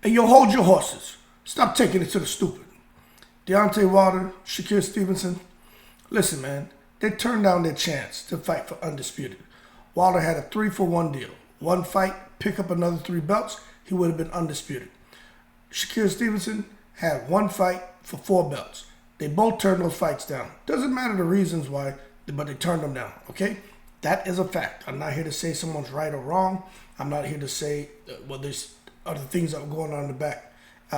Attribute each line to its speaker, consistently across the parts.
Speaker 1: And you hold your horses. Stop taking it to the stupid. Deontay Wilder, Shakur Stevonson. Listen, man, they turned down their chance to fight for Undisputed. Wilder had a 3-for-1 deal. One fight, pick up another 3 belts, he would have been undisputed. Shakur Stevonson had 1 fight for 4 belts. They both turned those fights down. Doesn't matter the reasons why, but they turned them down, okay? That is a fact. I'm not here to say someone's right or wrong. I'm not here to say, well, there's other things that were going on in the back,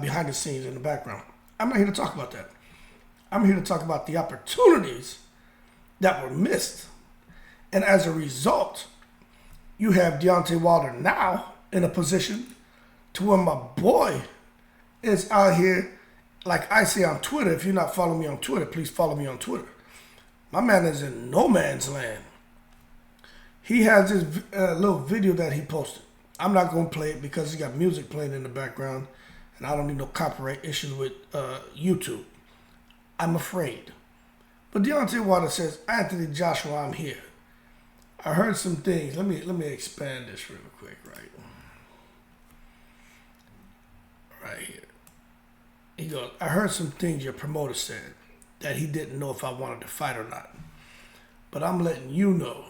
Speaker 1: behind the scenes, in the background. I'm not here to talk about that. I'm here to talk about the opportunities that were missed. And as a result, you have Deontay Wilder now in a position to where my boy is out here, like I say on Twitter. If you're not following me on Twitter, please follow me on Twitter. My man is in no man's land. He has this little video that he posted. I'm not going to play it because he got music playing in the background, and I don't need no copyright issues with YouTube. I'm afraid. But Deontay Wilder says, Anthony Joshua, I'm here. I heard some things. Let me expand this real quick, right here. He goes, I heard some things your promoter said that he didn't know if I wanted to fight or not. But I'm letting you know.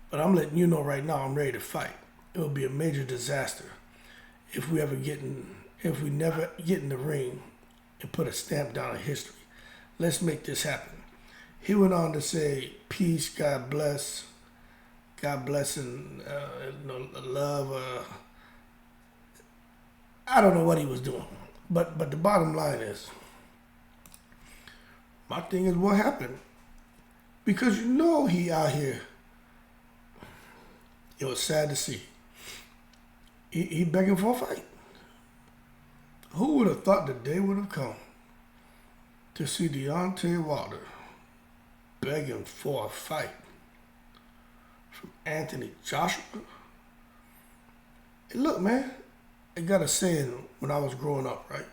Speaker 1: But I'm letting you know right now I'm ready to fight. It will be a major disaster if we never get in the ring and put a stamp down in history. Let's make this happen. He went on to say, peace, God bless, and love. I don't know what he was doing, but the bottom line is, my thing is what happened, because you know he out here. It was sad to see. He begging for a fight. Who would have thought the day would have come to see Deontay Wilder begging for a fight from Anthony Joshua? Hey, look, man, I got a saying when I was growing up, right?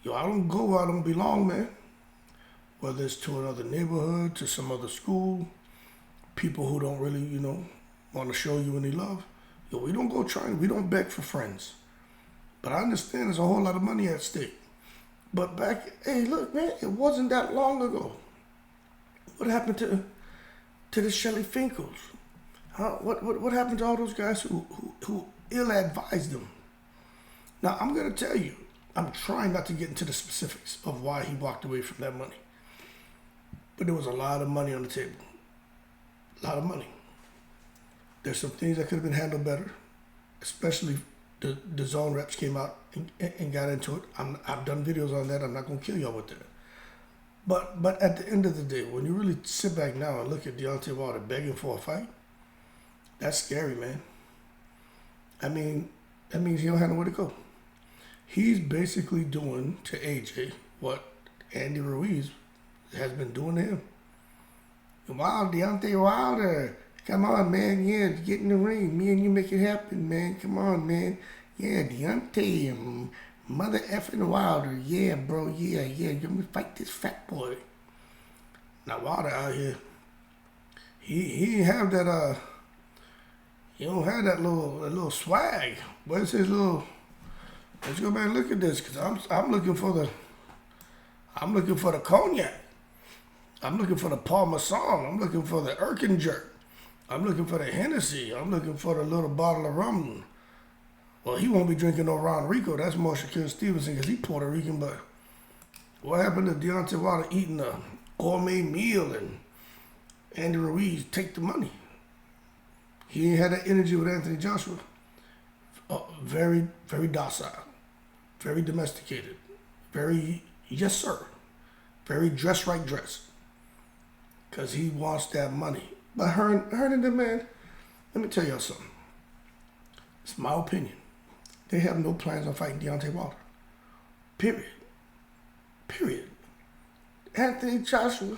Speaker 1: Yo, I don't go where I don't belong, man. Whether it's to another neighborhood, to some other school, people who don't really, want to show you any love. Yo, we don't go trying, we don't beg for friends. But I understand there's a whole lot of money at stake. But hey, look, man, it wasn't that long ago. What happened to the Shelley Finkles? What happened to all those guys who ill-advised them? Now, I'm going to tell you, I'm trying not to get into the specifics of why he walked away from that money. But there was a lot of money on the table. A lot of money. There's some things that could have been handled better, especially the zone reps came out and got into it. I've done videos on that. I'm not going to kill y'all with that. But at the end of the day, when you really sit back now and look at Deontay Wilder begging for a fight, that's scary, man. I mean, that means he don't have nowhere to go. He's basically doing to AJ what Andy Ruiz has been doing to him. Wow, Deontay Wilder. Come on, man. Yeah, get in the ring. Me and you make it happen, man. Come on, man. Yeah, Deontay, mother effing Wilder. Yeah, bro. Yeah. You're going to fight this fat boy. Now, Wilder out here, he ain't have that, he don't have that little swag. Where's his little, let's go back and look at this, because I'm looking for the cognac. I'm looking for the Parmesan. I'm looking for the Erkenjerk. I'm looking for the Hennessy. I'm looking for the little bottle of rum. Well, he won't be drinking no Ron Rico. That's more Shakur Stevonson because he's Puerto Rican. But what happened to Deontay Wilder eating a gourmet meal and Andy Ruiz take the money? He ain't had that energy with Anthony Joshua. Very, very docile. Very domesticated. Very, yes, sir. Very dress-right dress. Because he wants that money. But Herndon, man, let me tell y'all something. It's my opinion. They have no plans on fighting Deontay Wilder. Period. Anthony Joshua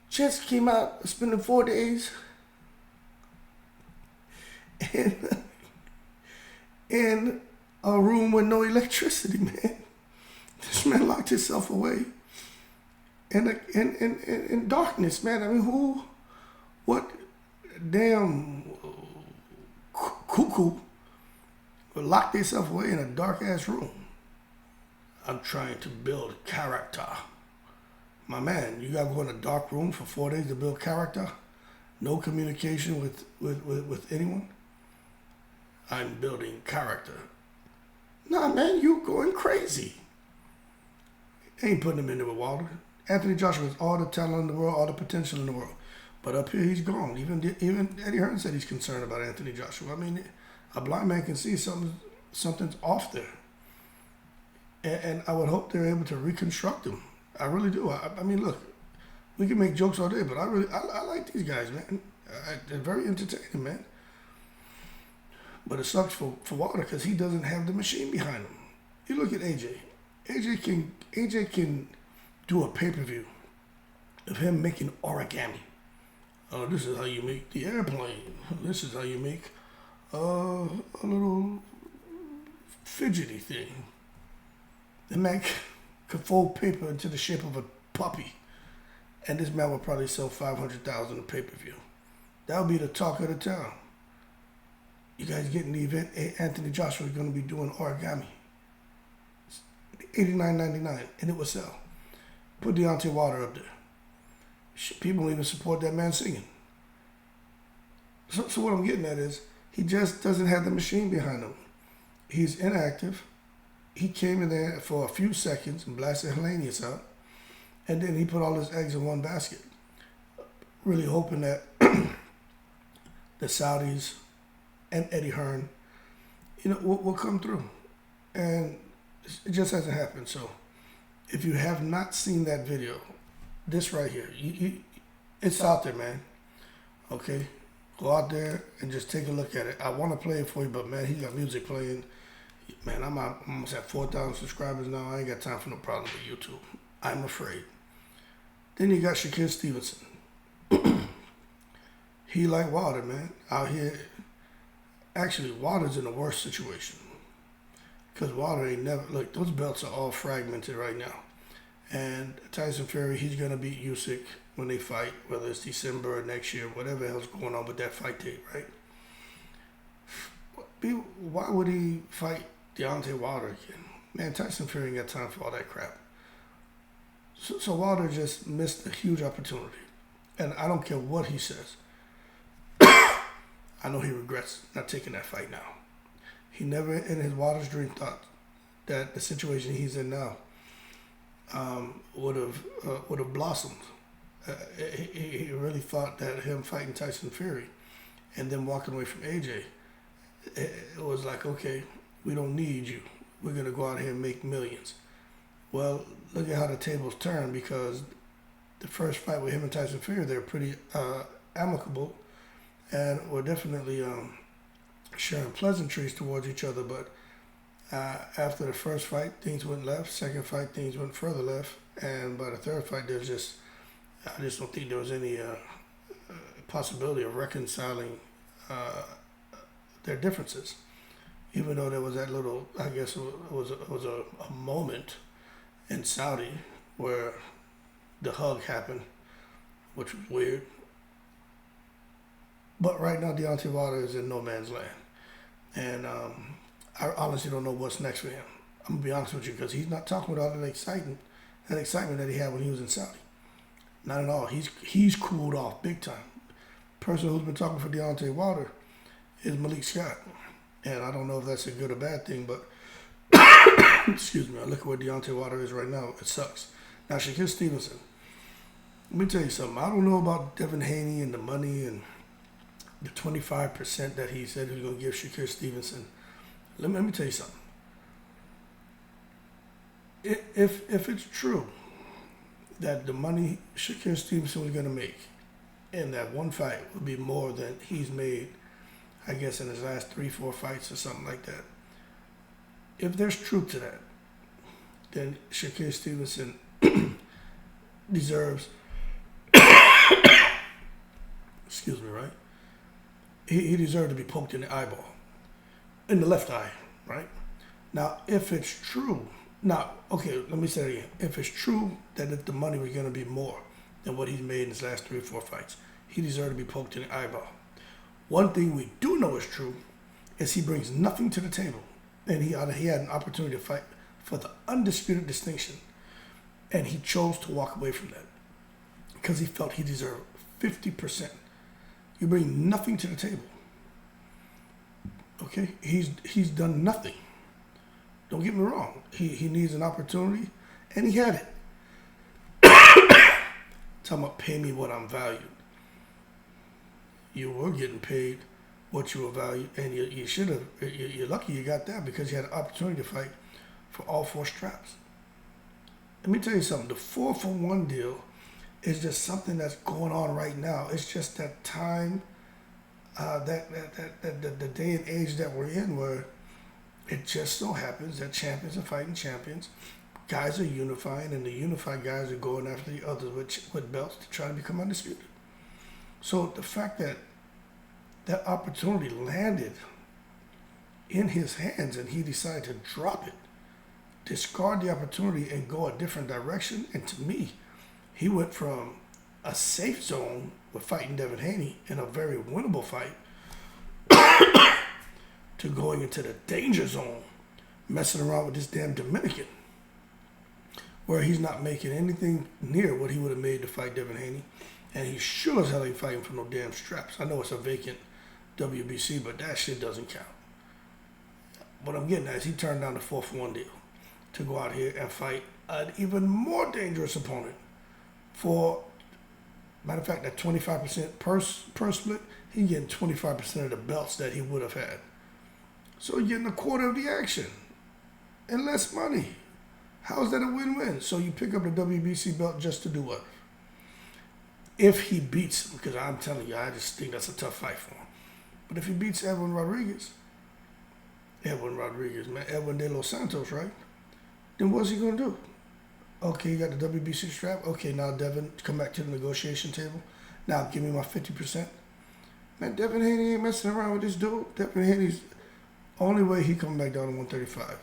Speaker 1: just came out spending 4 days in a room with no electricity, man. This man locked himself away in darkness, man. I mean, what damn cuckoo will lock themselves away in a dark ass room. I'm trying to build character. My man, you gotta go in a dark room for 4 days to build character? No communication with anyone? I'm building character. Nah, man, you going crazy. Ain't putting him in there with Wilder. Anthony Joshua has all the talent in the world, all the potential in the world. But up here, he's gone. Even Eddie Hearn said he's concerned about Anthony Joshua. I mean, a blind man can see something's off there. And I would hope they're able to reconstruct him. I really do. I mean, look, we can make jokes all day, but I like these guys, man. They're very entertaining, man. But it sucks for Wilder because he doesn't have the machine behind him. You look at AJ. AJ can do a pay-per-view of him making origami. Oh, this is how you make the airplane. This is how you make a little fidgety thing. The man could fold paper into the shape of a puppy. And this man would probably sell 500,000 a pay-per-view. That would be the talk of the town. You guys getting the event, Anthony Joshua is going to be doing origami. $89.99, and it will sell. Put Deontay Wilder up there. People don't even support that man singing. So what I'm getting at is, he just doesn't have the machine behind him. He's inactive. He came in there for a few seconds and blasted Hellenius out. And then he put all his eggs in one basket. Really hoping that the Saudis and Eddie Hearn, will come through. And it just hasn't happened. So if you have not seen that video, this right here, it's out there, man. Okay? Go out there and just take a look at it. I want to play it for you, but man, he got music playing. Man, I'm almost at 4,000 subscribers now. I ain't got time for no problem with YouTube. I'm afraid. Then you got Shakur Stevonson. He like Wilder, man. Out here. Actually, Wilder's in a worse situation. Because Wilder ain't never... Look, those belts are all fragmented right now. And Tyson Fury, he's going to beat Usyk when they fight, whether it's December or next year, whatever the hell's going on with that fight date, right? Why would he fight Deontay Wilder again? Man, Tyson Fury ain't got time for all that crap. So Wilder just missed a huge opportunity. And I don't care what he says. I know he regrets not taking that fight now. He never in his wildest dream thought that the situation he's in now would have blossomed. He really thought that him fighting Tyson Fury and then walking away from AJ, it was like, okay, we don't need you. We're going to go out here and make millions. Well, look at how the tables turned, because the first fight with him and Tyson Fury, they were pretty amicable and were definitely sharing pleasantries towards each other. But after the first fight, things went left. Second fight, things went further left. And by the third fight, I just don't think there was any possibility of reconciling their differences. Even though there was that little, I guess it was a moment in Saudi where the hug happened, which was weird. But right now, Deontay Wilder is in no man's land. And I honestly don't know what's next for him. I'm going to be honest with you, because he's not talking with all that excitement that he had when he was in Saudi. Not at all. He's cooled off big time. The person who's been talking for Deontay Wilder is Malik Scott. And I don't know if that's a good or bad thing, but excuse me, I look at where Deontay Wilder is right now. It sucks. Now, Shakur Stevenson. Let me tell you something. I don't know about Devin Haney and the money and the 25% that he said he was going to give Shakur Stevenson. Let me tell you something. If it's true that the money Shakur Stevenson was going to make in that one fight would be more than he's made, I guess, in his last 3-4 fights or something like that. If there's truth to that, then Shakur Stevenson deserves, excuse me, right? He deserved to be poked in the eyeball, in the left eye, right? Now, if it's true, okay, let me say it again. If it's true that if the money was going to be more than what he's made in his last 3 or 4 fights, he deserved to be poked in the eyeball. One thing we do know is true is he brings nothing to the table. And he had an opportunity to fight for the undisputed distinction. And he chose to walk away from that because he felt he deserved 50%. You bring nothing to the table. Okay? He's done nothing. Don't get me wrong. He needs an opportunity, and he had it. Talking about pay me what I'm valued. You were getting paid what you were valued, and you should have. You're lucky you got that because you had an opportunity to fight for all 4 straps. Let me tell you something. The 4-for-1 deal is just something that's going on right now. It's just that time, the day and age that we're in, where it just so happens that champions are fighting champions. Guys are unifying, and the unified guys are going after the others with belts to try to become undisputed. So the fact that that opportunity landed in his hands and he decided to drop it, discard the opportunity and go a different direction, and to me, he went from a safe zone with fighting Devin Haney in a very winnable fight to going into the danger zone, messing around with this damn Dominican, where he's not making anything near what he would have made to fight Devin Haney, and he sure as hell ain't fighting for no damn straps. I know it's a vacant WBC, but that shit doesn't count. What I'm getting at is he turned down the 4-for-1 deal to go out here and fight an even more dangerous opponent for, matter of fact, that 25% purse split, he's getting 25% of the belts that he would have had. So he's getting a quarter of the action and less money. How is that a win-win? So you pick up the WBC belt just to do what? If he beats him, because I'm telling you, I just think that's a tough fight for him. But if he beats Edwin Rodriguez, man, Edwin De Los Santos, right? Then what's he going to do? Okay, you got the WBC strap. Okay, now Devin, come back to the negotiation table. Now give me my 50%. Man, Devin Haney ain't messing around with this dude. Devin Haney's only way he come back down to 135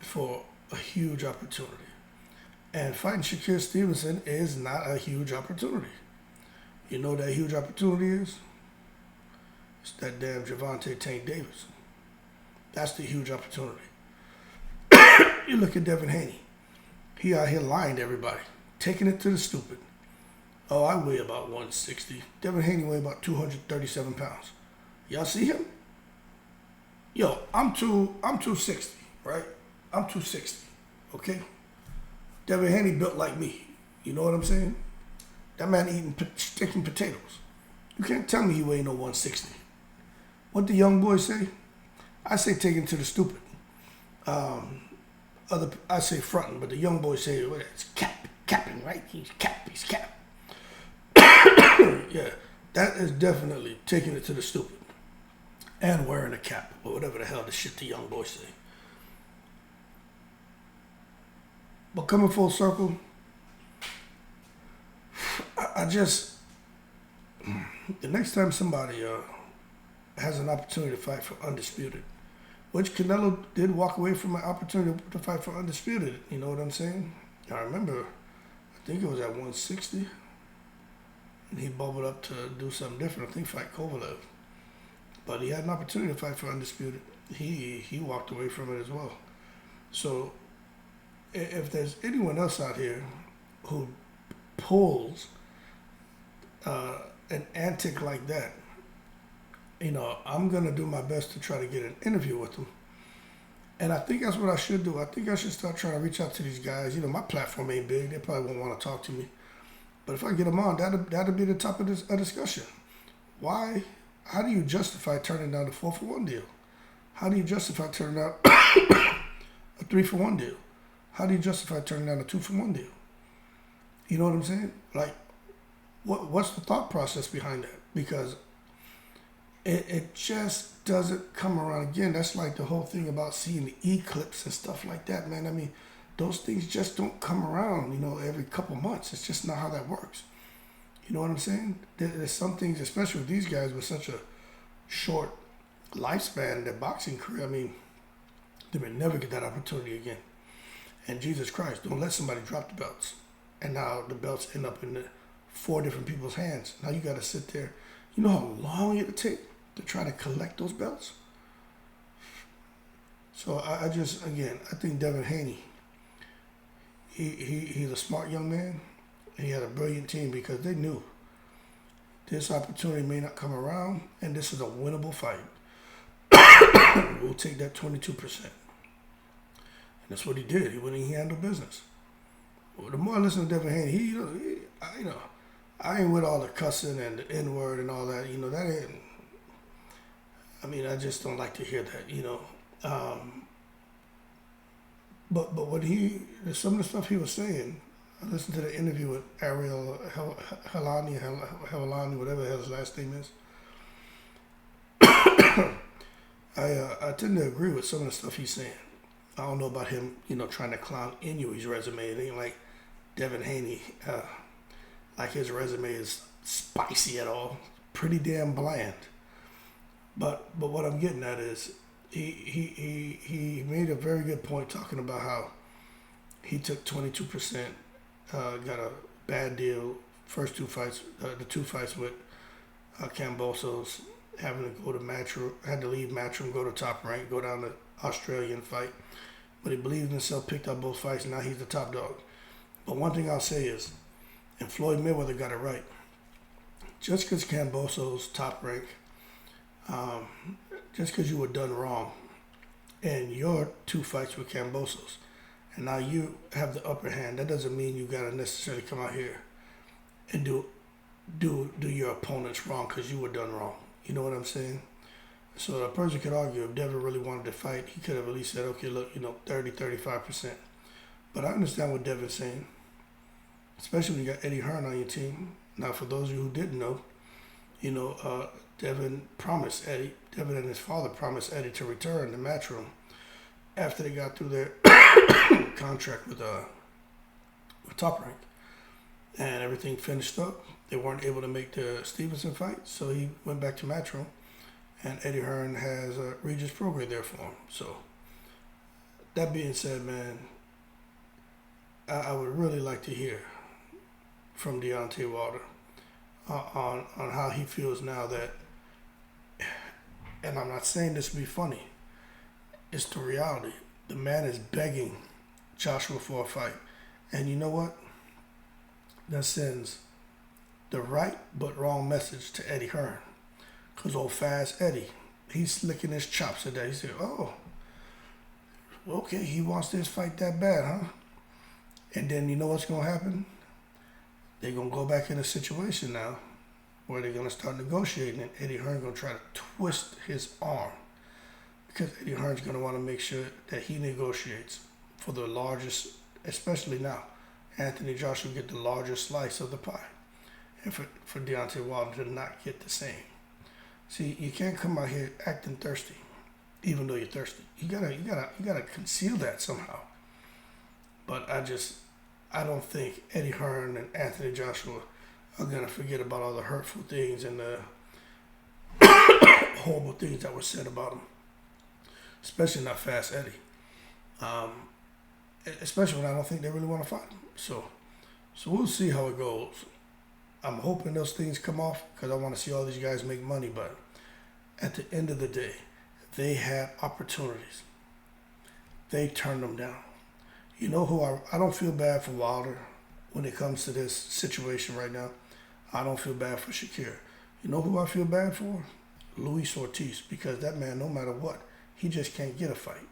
Speaker 1: for a huge opportunity. And fighting Shakur Stevonson is not a huge opportunity. You know what that huge opportunity is? It's that damn Gervonta Tank Davis. That's the huge opportunity. You look at Devin Haney. He out here lying to everybody, taking it to the stupid. Oh, I weigh about 160. Devin Haney weigh about 237 pounds. Y'all see him? Yo, I'm 260, right? I'm 260, okay? Devin Haney built like me. You know what I'm saying? That man eating chicken potatoes. You can't tell me he weigh no 160. What the young boys say? I say take him to the stupid. I say fronting, but the young boys say, well, it's capping, right? He's cap. Yeah, that is definitely taking it to the stupid. And wearing a cap, or whatever the hell the shit the young boys say. But coming full circle, I just, the next time somebody has an opportunity to fight for Undisputed, which Canelo did walk away from an opportunity to fight for Undisputed, you know what I'm saying? I remember, I think it was at 160, and he bubbled up to do something different, I think fight Kovalev. But he had an opportunity to fight for Undisputed. He walked away from it as well. So if there's anyone else out here who pulls an antic like that, you know, I'm going to do my best to try to get an interview with them. And I think that's what I should do. I think I should start trying to reach out to these guys. You know, my platform ain't big. They probably won't want to talk to me. But if I get them on, that'll be the top of this discussion. Why? How do you justify turning down the 4-for-1 deal? How do you justify turning down a 3-for-1 deal? How do you justify turning down a 2-for-1 deal? You know what I'm saying? Like, what's the thought process behind that? Because it just doesn't come around again. That's like the whole thing about seeing the eclipse and stuff like that, man. I mean, those things just don't come around, you know, every couple months. It's just not how that works. You know what I'm saying? There's some things, especially with these guys with such a short lifespan in their boxing career. I mean, they may never get that opportunity again. And Jesus Christ, don't let somebody drop the belts. And now the belts end up in 4 different people's hands. Now you got to sit there. You know how long it'll take to try to collect those belts. So I just, again, I think Devin Haney, he's a smart young man. He had a brilliant team because they knew this opportunity may not come around, and this is a winnable fight. We'll take that 22%. And that's what he did. He went and he handled business. Well, the more I listen to Devin Haney, I ain't with all the cussing and the N-word and all that. That ain't. I mean, I just don't like to hear that. But when some of the stuff he was saying, I listened to the interview with Ariel Helwani, whatever the hell his last name is. I tend to agree with some of the stuff he's saying. I don't know about him, trying to clown Inouye's resume. It ain't like Devin Haney, like his resume is spicy at all. Pretty damn bland. But what I'm getting at is he made a very good point talking about how he took 22%, got a bad deal. First two fights, the two fights with Kambosos, having to go to Matchroom, had to leave Matchroom, go to Top Rank, go down to Australian fight. But he believed in himself, picked up both fights, and now he's the top dog. But one thing I'll say is, and Floyd Mayweather got it right, just because Kambosos Top Rank, just because you were done wrong in your two fights with Kambosos, and now you have the upper hand, that doesn't mean you got to necessarily come out here and do your opponents wrong because you were done wrong. You know what I'm saying? So a person could argue if Devin really wanted to fight, he could have at least said, okay, look, 30, 35%. But I understand what Devin's saying, especially when you got Eddie Hearn on your team. Now, for those of you who didn't know, Devin and his father promised Eddie to return to Matchroom after they got through their contract with Top Rank. And everything finished up. They weren't able to make the Stevonson fight, so he went back to Matchroom. And Eddie Hearn has a Regis program there for him. So, that being said, man, I would really like to hear from Deontay Wilder on how he feels now that, and I'm not saying this to be funny, it's the reality. The man is begging Joshua for a fight. And you know what? That sends the right but wrong message to Eddie Hearn. Because old fast Eddie, he's licking his chops at that. He said, oh, okay, he wants this fight that bad, huh? And then you know what's going to happen? They're going to go back in a situation now where they're going to start negotiating, and Eddie Hearn's going to try to twist his arm. Because Eddie Hearn's going to want to make sure that he negotiates for the largest, especially now, Anthony Joshua get the largest slice of the pie. And for Deontay Wilder to not get the same. See, you can't come out here acting thirsty, even though you're thirsty. You gotta conceal that somehow. But I don't think Eddie Hearn and Anthony Joshua are gonna forget about all the hurtful things and the horrible things that were said about him. Especially not Fast Eddie. Especially when I don't think they really want to fight him. So we'll see how it goes. I'm hoping those things come off because I want to see all these guys make money. But at the end of the day, they had opportunities. They turned them down. You know who I don't feel bad for Wilder when it comes to this situation right now. I don't feel bad for Shakur. You know who I feel bad for? Luis Ortiz, because that man, no matter what, he just can't get a fight.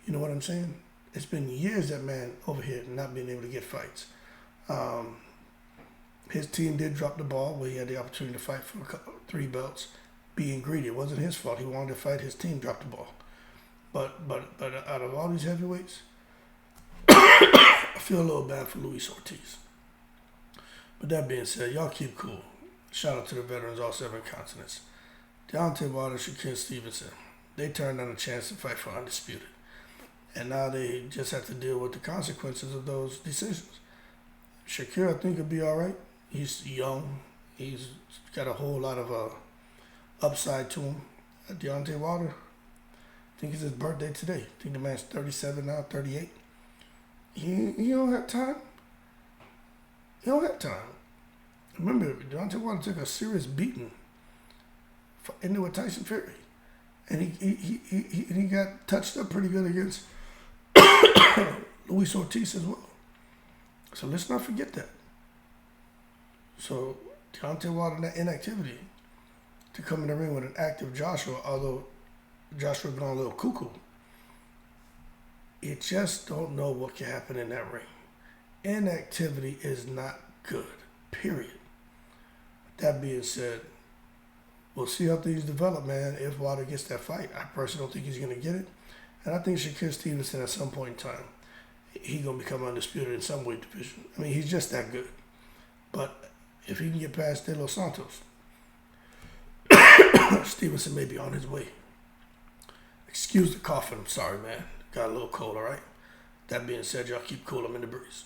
Speaker 1: You know what I'm saying? It's been years that man over here not being able to get fights. His team did drop the ball where he had the opportunity to fight for 3 belts, being greedy. It wasn't his fault. He wanted to fight. His team dropped the ball. But out of all these heavyweights, I feel a little bad for Luis Ortiz. But that being said, y'all keep cool. Shout out to the veterans, all 7 continents. Deontay Wilder, Shakur Stevonson. They turned down a chance to fight for Undisputed. And now they just have to deal with the consequences of those decisions. Shakur, I think, will be all right. He's young. He's got a whole lot of upside to him. Deontay Wilder, I think it's his birthday today. I think the man's 37 now, 38. He don't have time. He don't have time. Remember, Deontay Wilder took a serious beating in there with Tyson Fury, and he got touched up pretty good against Luis Ortiz as well. So let's not forget that. So Deontay Wilder in that inactivity to come in the ring with an active Joshua, although Joshua gone a little cuckoo, you just don't know what can happen in that ring. Inactivity is not good, period. That being said, we'll see how things develop, man, if Wilder gets that fight. I personally don't think he's going to get it. And I think Shakur Stevenson at some point in time, he's going to become undisputed in some weight division. I mean, he's just that good. But if he can get past De Los Santos, Stevenson may be on his way. Excuse the coughing. I'm sorry, man. Got a little cold, all right? That being said, y'all keep cool. I'm in the breeze.